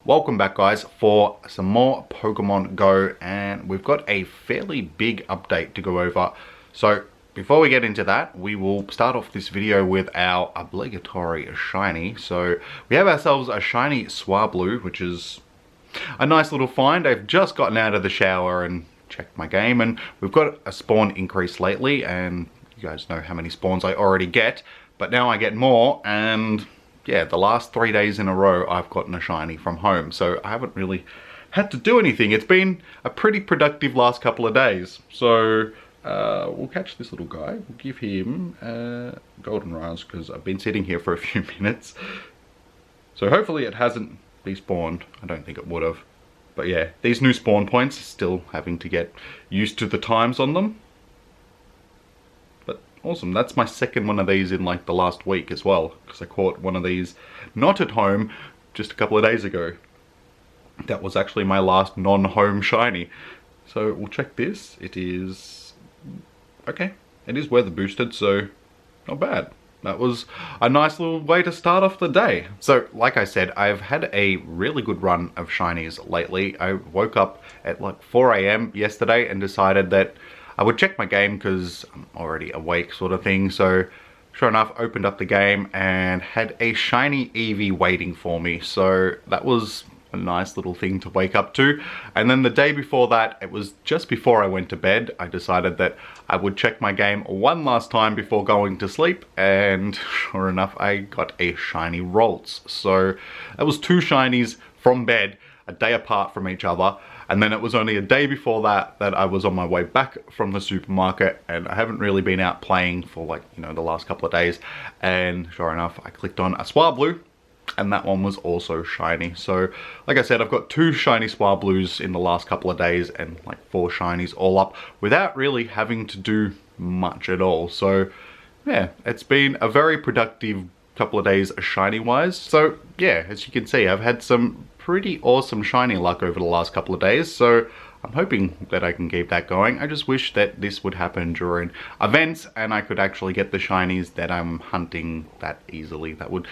Welcome back guys for some more Pokemon Go, and we've got a fairly big update to go over. So before we get into that, we will start off this video with our obligatory shiny. So we have ourselves a shiny Swablu, which is a nice little find. I've just gotten out of the shower and checked my game, and we've got a spawn increase lately, and you guys know how many spawns I already get, but now I get more. And yeah, the last 3 days in a row I've gotten a shiny from home, so I haven't really had to do anything. It's been a pretty productive last couple of days. So we'll catch this little guy. We'll give him goldenrod because I've been sitting here for a few minutes. So hopefully it hasn't despawned. I don't think it would have. But yeah, these new spawn points, still having to get used to the times on them. Awesome, that's my second one of these in like the last week as well, because I caught one of these not at home just a couple of days ago. That was actually my last non-home shiny. So we'll check this. It is okay, it is weather boosted, so not bad. That was a nice little way to start off the day. So like I said, I've had a really good run of shinies lately. I woke up at like 4 AM yesterday and decided that I would check my game because I'm already awake sort of thing. So sure enough, opened up the game and had a shiny Eevee waiting for me. So that was a nice little thing to wake up to. And then the day before that, it was just before I went to bed, I decided that I would check my game one last time before going to sleep. And sure enough, I got a shiny Ralts. So that was two shinies from bed, a day apart from each other. And then it was only a day before that I was on my way back from the supermarket, and I haven't really been out playing for like, you know, the last couple of days. And sure enough, I clicked on a Swablu, and that one was also shiny. So like I said, I've got two shiny Swablus in the last couple of days and like 4 shinies all up without really having to do much at all. So yeah, it's been a very productive couple of days shiny wise. So yeah, as you can see, I've had some pretty awesome shiny luck over the last couple of days, so I'm hoping that I can keep that going. I just wish that this would happen during events and I could actually get the shinies that I'm hunting that easily. That would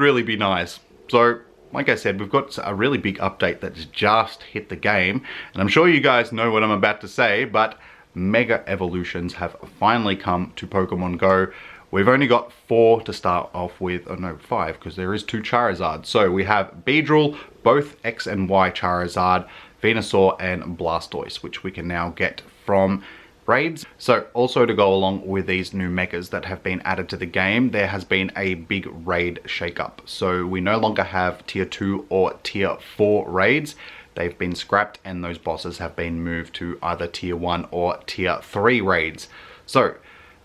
really be nice. So like I said, we've got a really big update that's just hit the game, and I'm sure you guys know what I'm about to say, but Mega Evolutions have finally come to Pokemon Go. We've only got 4 to start off with, oh no, 5, because there is 2 Charizards. So we have Beedrill, both X and Y Charizard, Venusaur and Blastoise, which we can now get from raids. So also to go along with these new megas that have been added to the game, there has been a big raid shakeup. So we no longer have tier 2 or tier 4 raids. They've been scrapped and those bosses have been moved to either tier 1 or tier 3 raids. So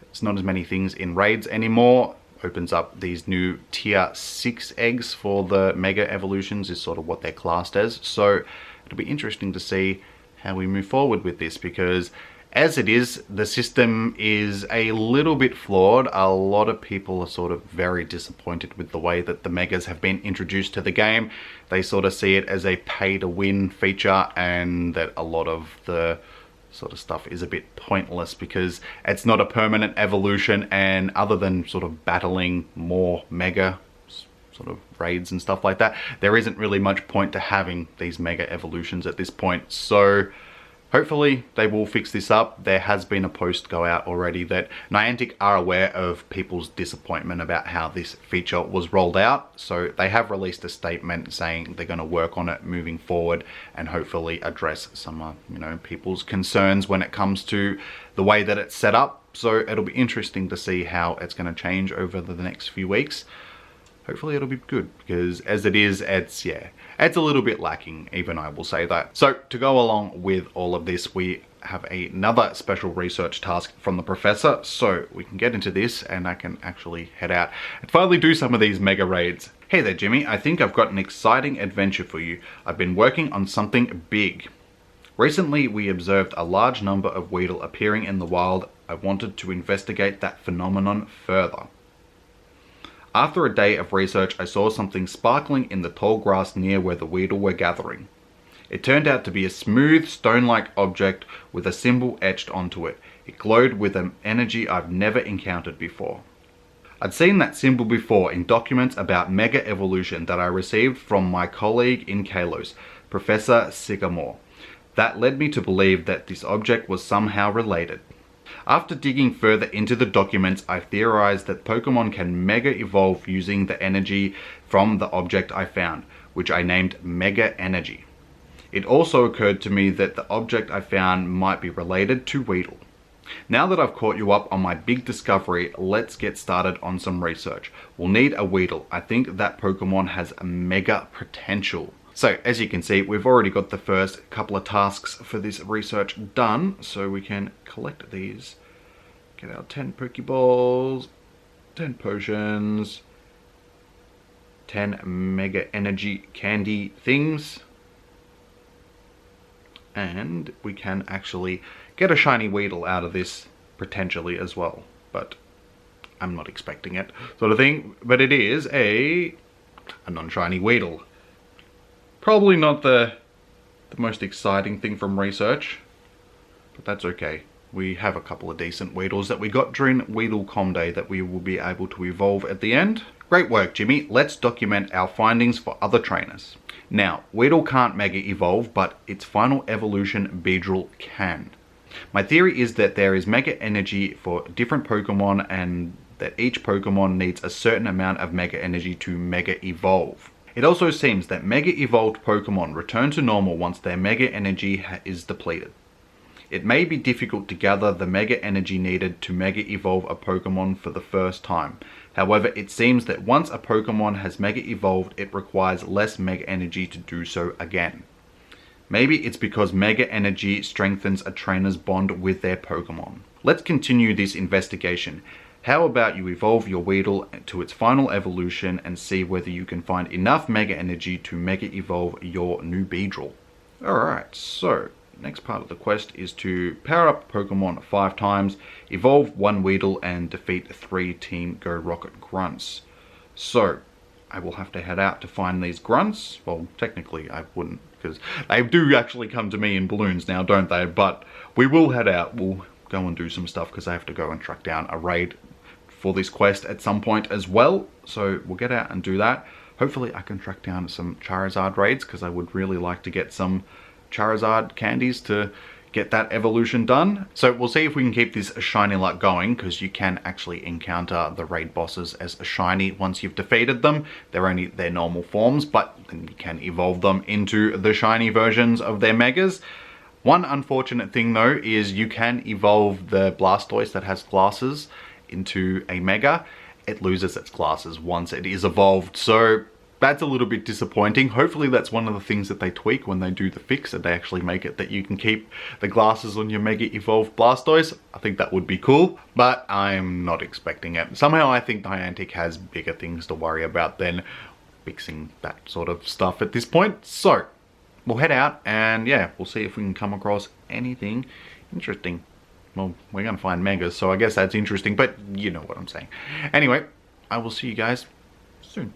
it's not as many things in raids anymore. Opens up these new tier 6 eggs for the Mega Evolutions is sort of what they're classed as. So it'll be interesting to see how we move forward with this, because as it is, the system is a little bit flawed. A lot of people are sort of very disappointed with the way that the Megas have been introduced to the game. They sort of see it as a pay to win feature, and that a lot of the sort of stuff is a bit pointless because it's not a permanent evolution, and other than sort of battling more mega sort of raids and stuff like that, there isn't really much point to having these Mega Evolutions at this point. So hopefully they will fix this up. There has been a post go out already that Niantic are aware of people's disappointment about how this feature was rolled out. So they have released a statement saying they're going to work on it moving forward and hopefully address some you know, people's concerns when it comes to the way that it's set up. So it'll be interesting to see how it's going to change over the next few weeks. Hopefully it'll be good, because as it is, it's a little bit lacking, even I will say that. So to go along with all of this, we have another special research task from the professor, so we can get into this and I can actually head out and finally do some of these mega raids. Hey there Jimmy, I think I've got an exciting adventure for you. I've been working on something big. Recently we observed a large number of Weedle appearing in the wild. I wanted to investigate that phenomenon further. After a day of research, I saw something sparkling in the tall grass near where the Weedle were gathering. It turned out to be a smooth, stone-like object with a symbol etched onto it. It glowed with an energy I've never encountered before. I'd seen that symbol before in documents about Mega Evolution that I received from my colleague in Kalos, Professor Sycamore. That led me to believe that this object was somehow related. After digging further into the documents, I theorized that Pokemon can Mega Evolve using the energy from the object I found, which I named Mega Energy. It also occurred to me that the object I found might be related to Weedle. Now that I've caught you up on my big discovery, let's get started on some research. We'll need a Weedle. I think that Pokemon has mega potential. So as you can see, we've already got the first couple of tasks for this research done, so we can collect these. Get our 10 Pokeballs, 10 potions, 10 Mega Energy candy things, and we can actually get a shiny Weedle out of this potentially as well, but I'm not expecting it sort of thing. But it is a non-shiny Weedle. Probably not the most exciting thing from research, but that's okay. We have a couple of decent Weedles that we got during WeedleCom Day that we will be able to evolve at the end. Great work, Jimmy. Let's document our findings for other trainers. Now, Weedle can't Mega Evolve, but its final evolution, Beedrill, can. My theory is that there is Mega Energy for different Pokemon and that each Pokemon needs a certain amount of Mega Energy to Mega Evolve. It also seems that Mega Evolved Pokemon return to normal once their Mega Energy is depleted. It may be difficult to gather the Mega Energy needed to Mega Evolve a Pokemon for the first time. However, it seems that once a Pokemon has Mega Evolved, it requires less Mega Energy to do so again. Maybe it's because Mega Energy strengthens a trainer's bond with their Pokemon. Let's continue this investigation. How about you evolve your Weedle to its final evolution and see whether you can find enough Mega Energy to Mega Evolve your new Beedrill. Alright, so next part of the quest is to power up Pokemon 5 times, evolve 1 Weedle, and defeat 3 Team Go Rocket Grunts. So, I will have to head out to find these Grunts. Well, technically I wouldn't, because they do actually come to me in balloons now, don't they? But we will head out. We'll go and do some stuff, because I have to go and track down a raid for this quest at some point as well. So we'll get out and do that. Hopefully I can track down some Charizard raids, because I would really like to get some Charizard candies to get that evolution done. So we'll see if we can keep this shiny luck going, because you can actually encounter the raid bosses as a shiny once you've defeated them. They're only their normal forms, but then you can evolve them into the shiny versions of their megas. One unfortunate thing though is you can evolve the Blastoise that has glasses into a mega. It loses its glasses once it is evolved, so that's a little bit disappointing. Hopefully that's one of the things that they tweak when they do the fix, and they actually make it that you can keep the glasses on your Mega Evolved Blastoise. I think that would be cool, but I'm not expecting it. Somehow I think Niantic has bigger things to worry about than fixing that sort of stuff at this point. So we'll head out and yeah, we'll see if we can come across anything interesting. Well, we're gonna find megas, so I guess that's interesting, but you know what I'm saying. Anyway, I will see you guys soon.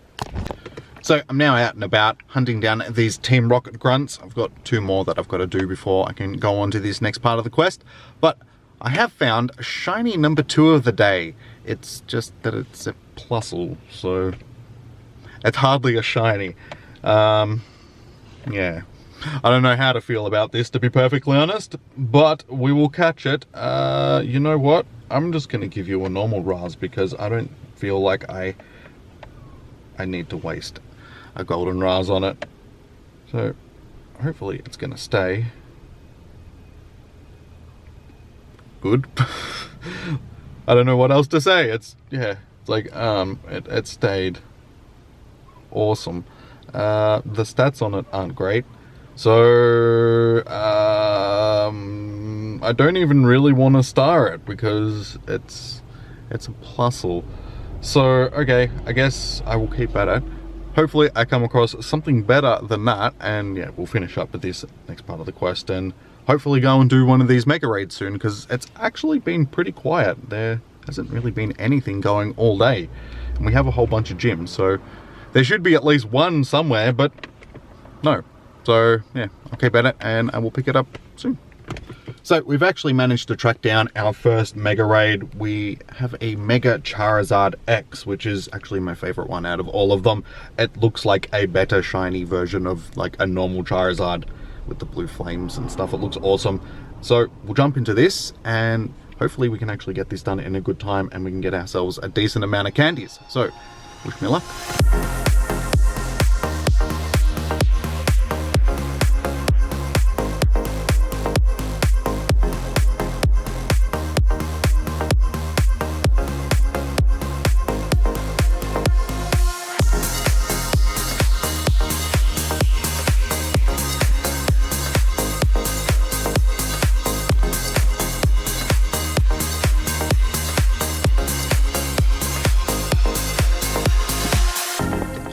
So I'm now out and about hunting down these Team Rocket Grunts. I've got 2 more that I've got to do before I can go on to this next part of the quest. But I have found shiny number 2 of the day. It's just that it's a Plusle, so it's hardly a shiny. Yeah. I don't know how to feel about this, to be perfectly honest, but we will catch it. You know what? I'm just going to give you a normal Raz, because I don't feel like I need to waste a golden Raz on it. So hopefully it's going to stay good. I don't know what else to say. It's, yeah, it's like, it stayed awesome. The stats on it aren't great. So, I don't even really want to star it, because it's a Plusle. So, okay, I guess I will keep at it. Hopefully I come across something better than that, and yeah, we'll finish up with this next part of the quest, and hopefully go and do one of these mega raids soon, because it's actually been pretty quiet. There hasn't really been anything going all day, and we have a whole bunch of gyms, so there should be at least one somewhere, but no. So yeah, I'll keep at it and I will pick it up soon. So we've actually managed to track down our first Mega Raid. We have a Mega Charizard X, which is actually my favorite one out of all of them. It looks like a better shiny version of like a normal Charizard with the blue flames and stuff. It looks awesome. So we'll jump into this and hopefully we can actually get this done in a good time and we can get ourselves a decent amount of candies. So wish me luck.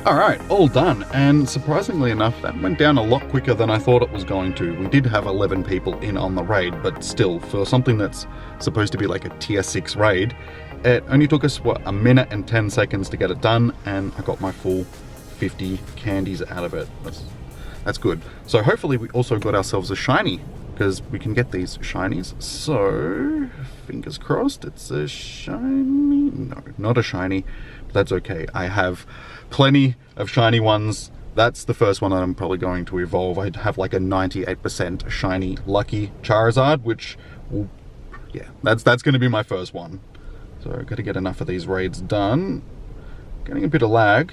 Alright, all done, and surprisingly enough, that went down a lot quicker than I thought it was going to. We did have 11 people in on the raid, but still, for something that's supposed to be like a tier 6 raid, it only took us, what, 1 minute and 10 seconds to get it done, and I got my full 50 candies out of it. That's good. So hopefully we also got ourselves a shiny, because we can get these shinies. So, fingers crossed, it's a shiny? No, not a shiny. That's okay. I have plenty of shiny ones. That's the first one that I'm probably going to evolve. I have like a 98% shiny lucky Charizard, which will, yeah, that's going to be my first one. So I've got to get enough of these raids done. Getting a bit of lag.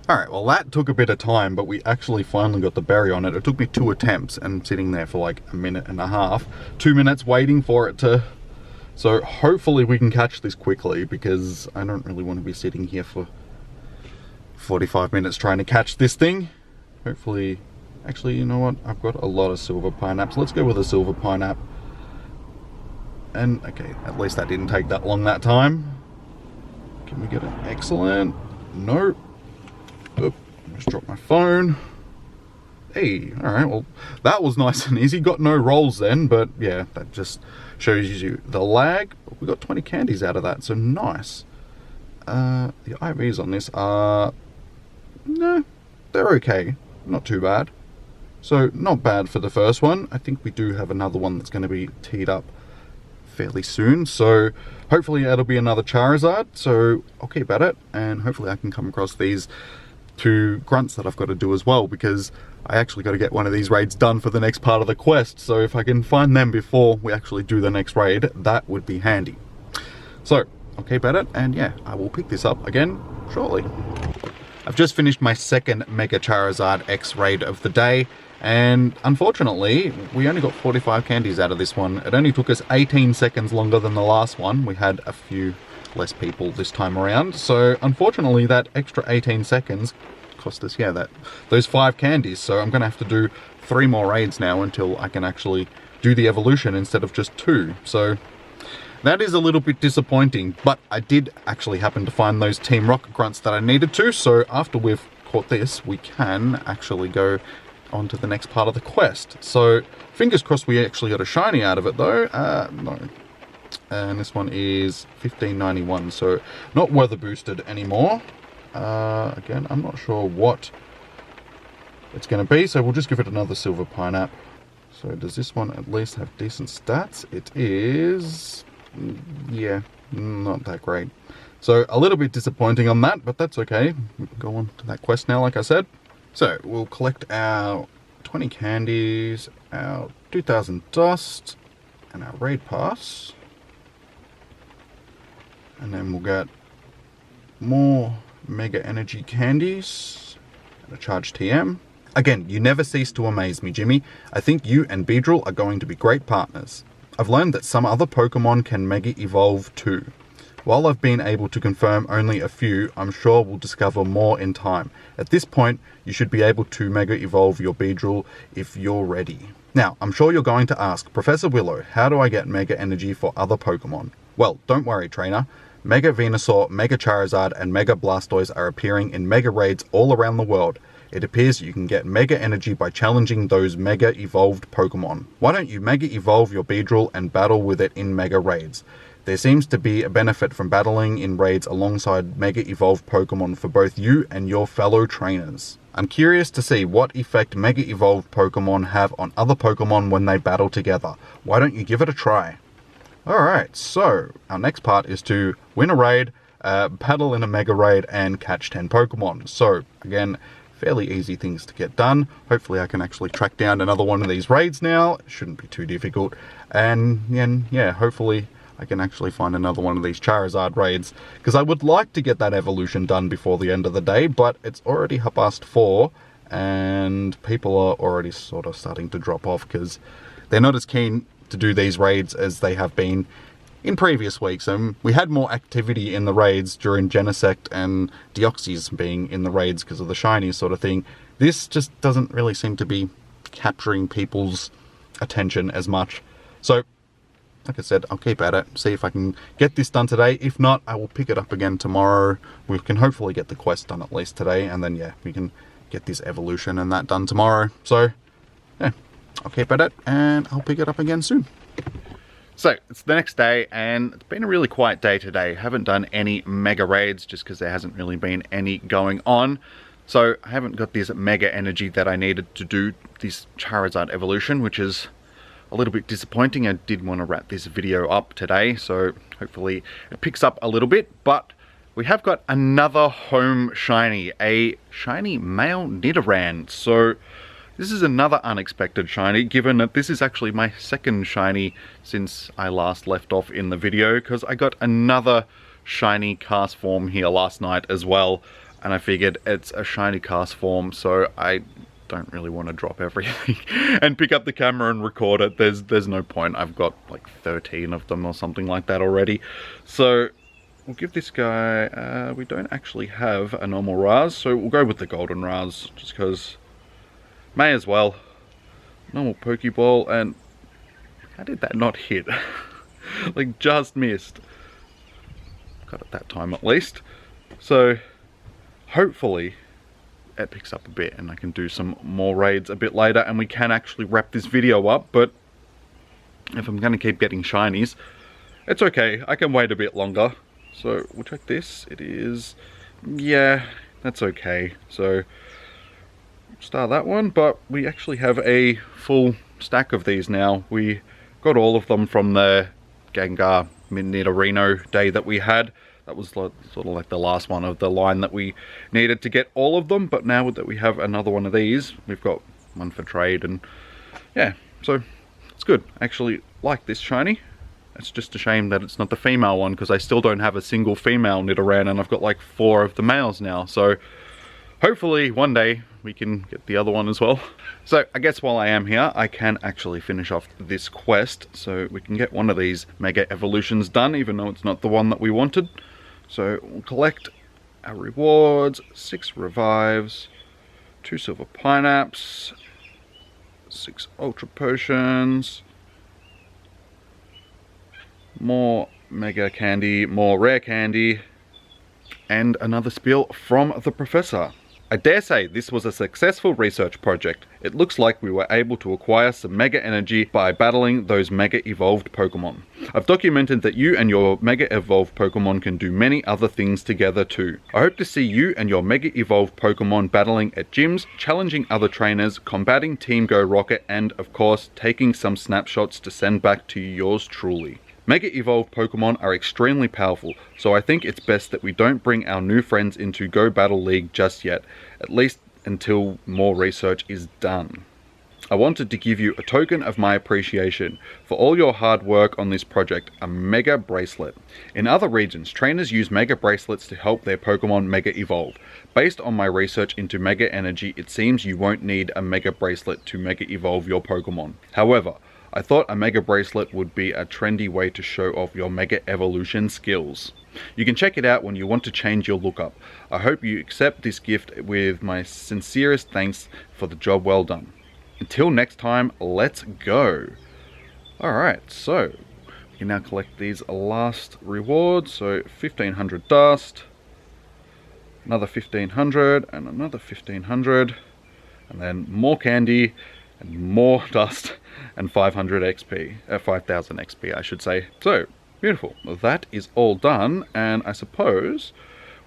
Alright, well that took a bit of time, but we actually finally got the berry on it. It took me 2 attempts and sitting there for like 1.5 minutes. 2 minutes waiting for it to... So hopefully we can catch this quickly, because I don't really want to be sitting here for 45 minutes trying to catch this thing. Hopefully, actually, you know what? I've got a lot of silver pineapples. Let's go with a silver pineapple. And, okay, at least that didn't take that long that time. Can we get an excellent? Nope. Oop, just dropped my phone. Hey, alright, well, that was nice and easy. Got no rolls then, but yeah, that just shows you the lag. We got 20 candies out of that, so nice. The IVs on this are... no, they're okay. Not too bad. So, not bad for the first one. I think we do have another one that's going to be teed up fairly soon. So, hopefully it'll be another Charizard. So, I'll keep at it. And hopefully I can come across these 2 grunts that I've got to do as well. Because I actually got to get one of these raids done for the next part of the quest. So, if I can find them before we actually do the next raid, that would be handy. So, I'll keep at it, and yeah, I will pick this up again shortly. I've just finished my second Mega Charizard X raid of the day, and unfortunately, we only got 45 candies out of this one. It only took us 18 seconds longer than the last one. We had a few less people this time around, so unfortunately that extra 18 seconds cost us, yeah, those 5 candies, so I'm going to have to do 3 more raids now until I can actually do the evolution instead of just 2, so... that is a little bit disappointing, but I did actually happen to find those Team Rocket grunts that I needed to, so after we've caught this, we can actually go on to the next part of the quest. So, fingers crossed we actually got a shiny out of it though. No. And this one is 1591, so not weather boosted anymore. Again, I'm not sure what it's going to be, so we'll just give it another silver pineapple. So does this one at least have decent stats? It is... yeah, not that great. So a little bit disappointing on that, but that's okay. We can go on to that quest now, like I said. So we'll collect our 20 candies, our 2000 dust, and our raid pass. And then we'll get more Mega Energy candies and a charged TM. Again, you never cease to amaze me, Jimmy. I think you and Beedrill are going to be great partners. I've learned that some other Pokemon can Mega Evolve too. While I've been able to confirm only a few, I'm sure we'll discover more in time. At this point, you should be able to Mega Evolve your Beedrill if you're ready. Now, I'm sure you're going to ask, Professor Willow, how do I get Mega Energy for other Pokemon? Well, don't worry, trainer. Mega Venusaur, Mega Charizard, and Mega Blastoise are appearing in Mega Raids all around the world. It appears you can get Mega Energy by challenging those Mega Evolved Pokemon. Why don't you Mega Evolve your Beedrill and battle with it in Mega Raids? There seems to be a benefit from battling in raids alongside Mega Evolved Pokemon for both you and your fellow trainers. I'm curious to see what effect Mega Evolved Pokemon have on other Pokemon when they battle together. Why don't you give it a try? Alright, so our next part is to win a raid, battle in a Mega Raid, and catch 10 Pokemon. So, again, fairly easy things to get done. Hopefully I can actually track down another one of these raids now. It shouldn't be too difficult. And yeah, hopefully I can actually find another one of these Charizard raids, because I would like to get that evolution done before the end of the day, but it's already 4:30 and people are already sort of starting to drop off because they're not as keen to do these raids as they have been in previous weeks. We had more activity in the raids during Genesect and Deoxys being in the raids because of the shinies sort of thing. This just doesn't really seem to be capturing people's attention as much. So, like I said, I'll keep at it, see if I can get this done today. If not, I will pick it up again tomorrow. We can hopefully get the quest done at least today, and then yeah, we can get this evolution and that done tomorrow. So, yeah, I'll keep at it, and I'll pick it up again soon. So, it's the next day, and it's been a really quiet day today. Haven't done any mega raids, just because there hasn't really been any going on. So, I haven't got this mega energy that I needed to do this Charizard evolution, which is a little bit disappointing. I did want to wrap this video up today, so hopefully it picks up a little bit. But we have got another home shiny, a shiny male Nidoran. So this is another unexpected shiny, given that this is actually my second shiny since I last left off in the video, because I got another shiny cast form here last night as well, and I figured it's a shiny cast form, so I don't really want to drop everything and pick up the camera and record it. There's no point. I've got like 13 of them or something like that already. So we'll give this guy, we don't actually have a normal Raz, so we'll go with the golden Raz, just because may as well. Normal Pokeball, and how did that not hit? Like, just missed. Got it that time at least. So hopefully it picks up a bit and I can do some more raids a bit later and we can actually wrap this video up. But if I'm going to keep getting shinies, it's okay, I can wait a bit longer. So we'll check this. It is, yeah, that's okay. So start that one, but we actually have a full stack of these now. We got all of them from the Gengar Nidorino day that we had. That was sort of like the last one of the line that we needed to get all of them, but now that we have another one of these, we've got one for trade, and yeah, so it's good. I actually like this shiny. It's just a shame that it's not the female one, because I still don't have a single female Nidoran, and I've got like 4 of the males now, so hopefully one day we can get the other one as well. So I guess while I am here, I can actually finish off this quest, so we can get one of these mega evolutions done, even though it's not the one that we wanted. So we'll collect our rewards, 6 revives, 2 silver pineapples, 6 ultra potions, more mega candy, more rare candy, and another spiel from the professor. I dare say this was a successful research project. It looks like we were able to acquire some mega energy by battling those mega evolved Pokemon. I've documented that you and your mega evolved Pokemon can do many other things together too. I hope to see you and your mega evolved Pokemon battling at gyms, challenging other trainers, combating Team Go Rocket, and of course taking some snapshots to send back to yours truly. Mega evolved Pokemon are extremely powerful, so I think it's best that we don't bring our new friends into Go Battle League just yet, at least until more research is done. I wanted to give you a token of my appreciation for all your hard work on this project, a Mega Bracelet. In other regions, trainers use Mega Bracelets to help their Pokemon Mega Evolve. Based on my research into Mega Energy, it seems you won't need a Mega Bracelet to Mega Evolve your Pokemon. However, I thought a Mega Bracelet would be a trendy way to show off your Mega Evolution skills. You can check it out when you want to change your lookup. I hope you accept this gift with my sincerest thanks for the job well done. Until next time, let's go. Alright, so we can now collect these last rewards. So 1500 dust, another 1500, and another 1500, and then more candy, and more dust, and 500 XP, 5000 XP I should say. So Beautiful. Well, that is all done, and I suppose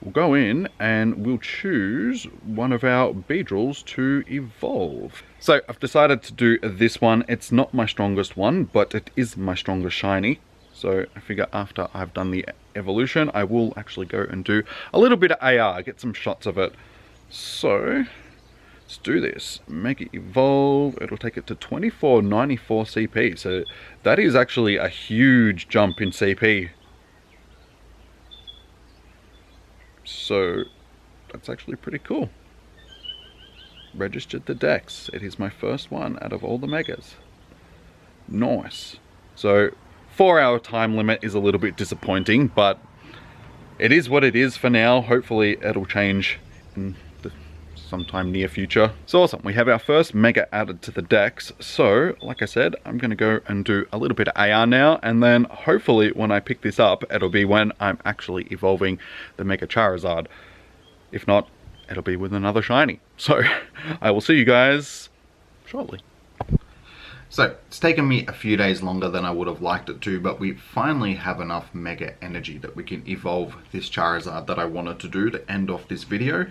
we'll go in and we'll choose one of our Beedrills to evolve. So I've decided to do this one. It's not my strongest one, but it is my strongest shiny. So I figure after I've done the evolution, I will actually go and do a little bit of AR, get some shots of it. So let's do this. Make it evolve. It'll take it to 2494 CP. So that is actually a huge jump in CP. So that's actually pretty cool. Registered the Dex. It is my first one out of all the Megas. Nice. So 4-hour time limit is a little bit disappointing, but it is what it is for now. Hopefully it'll change in the sometime near future. So awesome. We have our first Mega added to the Dex. So like I said, I'm going to go and do a little bit of AR now, and then hopefully when I pick this up, it'll be when I'm actually evolving the Mega Charizard. If not, it'll be with another shiny. So I will see you guys shortly. So it's taken me a few days longer than I would have liked it to, but we finally have enough Mega energy that we can evolve this Charizard that I wanted to do to end off this video.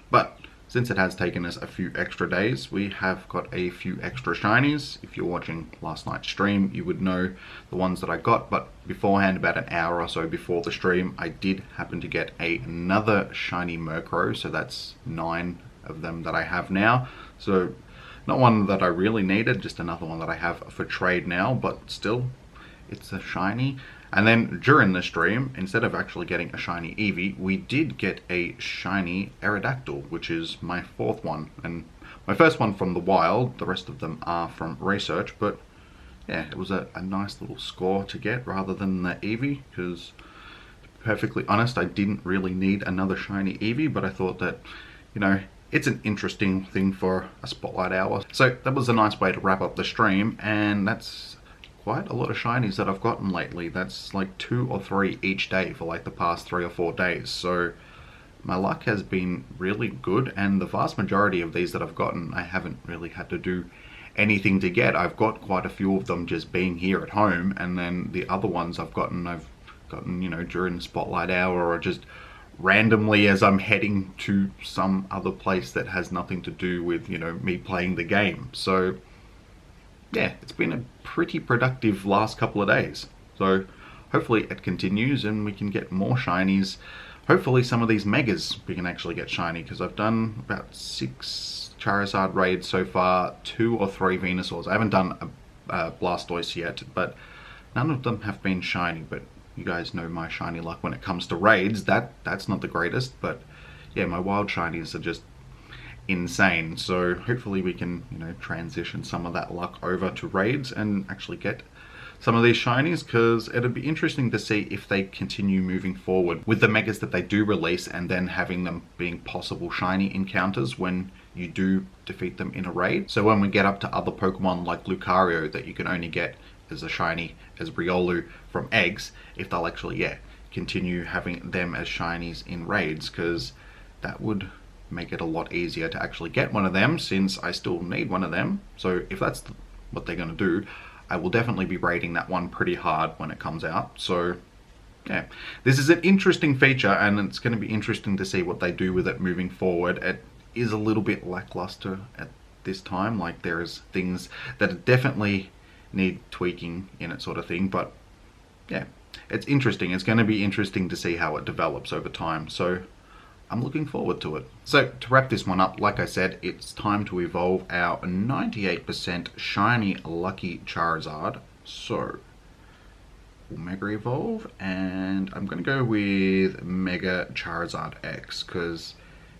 But since it has taken us a few extra days, we have got a few extra shinies. If you're watching last night's stream, you would know the ones that I got, but beforehand, about an hour or so before the stream, I did happen to get another shiny Murkrow, so that's 9 of them that I have now. So not one that I really needed, just another one that I have for trade now, but still, it's a shiny. And then during the stream, instead of actually getting a shiny Eevee, we did get a shiny Aerodactyl, which is my 4th one. And my first one from the wild, the rest of them are from research, but yeah, it was a nice little score to get rather than the Eevee, because to be perfectly honest, I didn't really need another shiny Eevee, but I thought that, you know, it's an interesting thing for a spotlight hour. So that was a nice way to wrap up the stream, and that's quite a lot of shinies that I've gotten lately. That's like 2 or 3 each day for like the past 3 or 4 days. So my luck has been really good, and the vast majority of these that I've gotten, I haven't really had to do anything to get. I've got quite a few of them just being here at home, and then the other ones I've gotten, you know, during the spotlight hour or just randomly as I'm heading to some other place that has nothing to do with, you know, me playing the game. So yeah, it's been a pretty productive last couple of days. So hopefully it continues and we can get more shinies. Hopefully some of these Megas we can actually get shiny, because I've done about 6 Charizard raids so far, 2 or 3 Venusaurs. I haven't done a Blastoise yet, but none of them have been shiny. But you guys know my shiny luck when it comes to raids. That's not the greatest, but yeah, my wild shinies are just insane. So hopefully we can, you know, transition some of that luck over to raids and actually get some of these shinies, because it'd be interesting to see if they continue moving forward with the Megas that they do release, and then having them being possible shiny encounters when you do defeat them in a raid. So when we get up to other Pokemon like Lucario that you can only get as a shiny, as Riolu from eggs, if they'll actually, yeah, continue having them as shinies in raids, because that would make it a lot easier to actually get one of them, since I still need one of them. So if that's what they're going to do, I will definitely be raiding that one pretty hard when it comes out. So yeah, this is an interesting feature, and it's going to be interesting to see what they do with it moving forward. It is a little bit lackluster at this time. Like, there is things that definitely need tweaking in it, sort of thing. But yeah, it's interesting. It's going to be interesting to see how it develops over time. So I'm looking forward to it. So to wrap this one up, like I said, it's time to evolve our 98% shiny lucky Charizard. So we'll Mega Evolve, and I'm going to go with Mega Charizard X because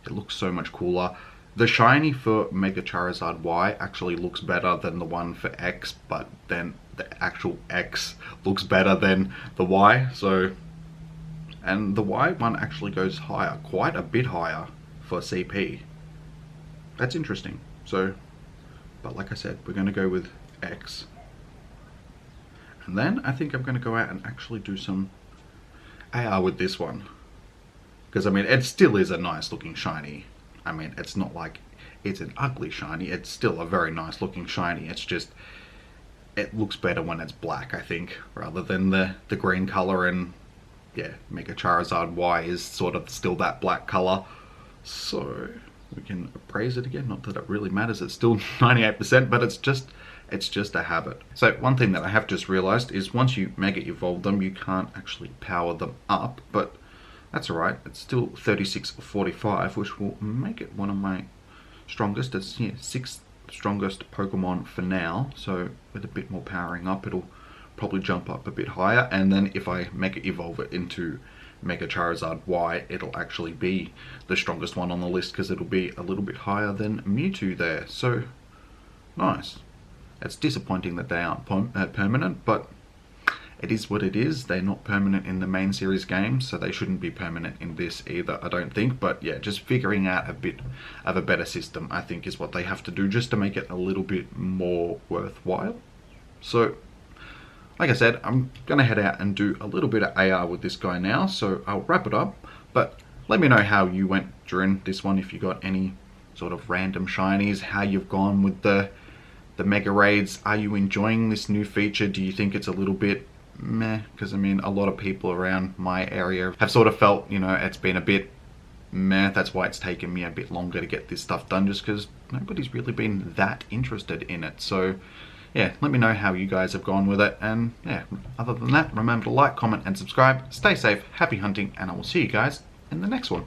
it looks so much cooler. The shiny for Mega Charizard Y actually looks better than the one for X, but then the actual X looks better than the Y. So, and the Y one actually goes higher, quite a bit higher for CP. That's interesting. So, but like I said, we're going to go with X. And then I think I'm going to go out and actually do some AR with this one. Because, I mean, it still is a nice looking shiny. I mean, it's not like it's an ugly shiny. It's still a very nice looking shiny. It's just, it looks better when it's black, I think, rather than the green color. And yeah, Mega Charizard Y is sort of still that black color. So we can appraise it again. Not that it really matters. It's still 98%, but it's just a habit. So one thing that I have just realized is once you Mega Evolve them, you can't actually power them up, but that's alright. It's still 36 or 45, which will make it one of my strongest. It's 6th strongest Pokemon for now, so with a bit more powering up, it'll probably jump up a bit higher. And then if I Mega Evolve it into Mega Charizard Y, it'll actually be the strongest one on the list, because it'll be a little bit higher than Mewtwo there. So nice. It's disappointing that they aren't permanent, but it is what it is. They're not permanent in the main series games, so they shouldn't be permanent in this either, I don't think. But yeah, just figuring out a bit of a better system, I think, is what they have to do, just to make it a little bit more worthwhile. So, like I said, I'm going to head out and do a little bit of AR with this guy now, so I'll wrap it up. But let me know how you went during this one, if you got any sort of random shinies, how you've gone with the Mega Raids. Are you enjoying this new feature? Do you think it's a little bit meh? Because I mean, a lot of people around my area have sort of felt, you know, it's been a bit meh. That's why it's taken me a bit longer to get this stuff done, just because nobody's really been that interested in it. So yeah, let me know how you guys have gone with it. And yeah, other than that, remember to like, comment and subscribe. Stay safe, happy hunting, and I will see you guys in the next one.